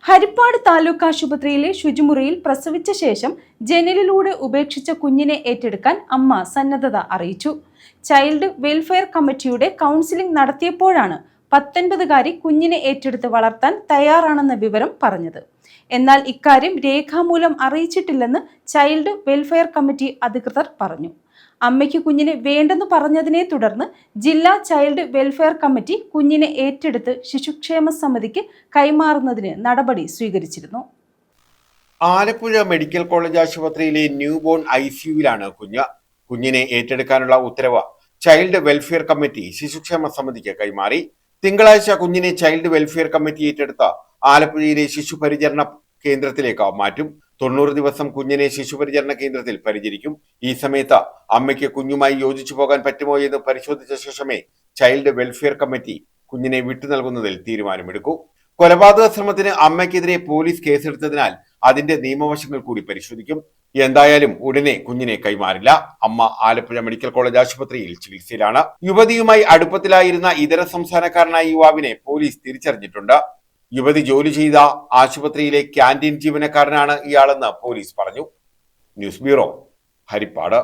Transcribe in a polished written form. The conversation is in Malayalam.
ഹരിപ്പാട് താലൂക്ക് ആശുപത്രിയിലെ ശുചിമുറിയിൽ പ്രസവിച്ച ശേഷം ജനലിലൂടെ ഉപേക്ഷിച്ച കുഞ്ഞിനെ ഏറ്റെടുക്കാൻ അമ്മ സന്നദ്ധത അറിയിച്ചു. ചൈൽഡ് വെൽഫെയർ കമ്മിറ്റിയുടെ കൗൺസിലിംഗ് നടത്തിയപ്പോഴാണ് 19കാരി കുഞ്ഞിനെ ഏറ്റെടുത്ത് വളർത്താൻ തയ്യാറാണെന്ന വിവരം പറഞ്ഞത്. എന്നാൽ ഇക്കാര്യം രേഖാമൂലം അറിയിച്ചിട്ടില്ലെന്ന് ചൈൽഡ് വെൽഫെയർ കമ്മിറ്റി അധികൃതർ പറഞ്ഞു. അമ്മയ്ക്ക് കുഞ്ഞിനെ വേണ്ടെന്ന് പറഞ്ഞതിനെ തുടർന്ന് ജില്ലാ ചൈൽഡ് വെൽഫെയർ കമ്മിറ്റി കുഞ്ഞിനെ ഏറ്റെടുത്ത് ശിശുക്ഷേമ സമിതിക്ക് കൈമാറുന്നതിന് നടപടി സ്വീകരിച്ചിരുന്നു. ആലപ്പുഴ മെഡിക്കൽ കോളേജ് ആശുപത്രിയിലെ ന്യൂബോൺ ICUവിലാണ് കുഞ്ഞിനെ ഏറ്റെടുക്കാനുള്ള ഉത്തരവ് ചൈൽഡ് വെൽഫെയർ കമ്മിറ്റി ശിശുക്ഷേമ സമിതിക്ക് കൈമാറി. തിങ്കളാഴ്ച കുഞ്ഞിനെ ചൈൽഡ് വെൽഫെയർ കമ്മിറ്റി ഏറ്റെടുത്ത് ആലപ്പുഴയിലെ ശിശുപരിചരണ കേന്ദ്രത്തിലേക്ക് മാറ്റും. 90 ദിവസം കുഞ്ഞിനെ ശിശുപരിചരണ കേന്ദ്രത്തിൽ പരിചരിക്കും. ഈ സമയത്ത് അമ്മയ്ക്ക് കുഞ്ഞുമായി യോജിച്ചു പോകാൻ പറ്റുമോ എന്ന് പരിശോധിച്ച ശേഷമേ ചൈൽഡ് വെൽഫെയർ കമ്മിറ്റി കുഞ്ഞിനെ വിട്ടു നൽകുന്നതിൽ തീരുമാനമെടുക്കൂ. കൊലപാതക ശ്രമത്തിന് അമ്മയ്ക്കെതിരെ പോലീസ് കേസെടുത്തതിനാൽ അതിന്റെ നിയമവശങ്ങൾ കൂടി പരിശോധിക്കും. എന്തായാലും ഉടനെ കുഞ്ഞിനെ കൈമാറില്ല. അമ്മ ആലപ്പുഴ മെഡിക്കൽ കോളേജ് ആശുപത്രിയിൽ ചികിത്സയിലാണ്. യുവതിയുമായി അടുപ്പത്തിലായിരുന്ന ഇതര സംസ്ഥാനക്കാരനായ യുവാവിനെ പോലീസ് തിരിച്ചറിഞ്ഞിട്ടുണ്ട്. യുവതി ജോലി ചെയ്ത ആശുപത്രിയിലെ ക്യാന്റീൻ ജീവനക്കാരനാണ് ഇയാളെന്ന് പോലീസ് പറഞ്ഞു. News bureau, Harippad.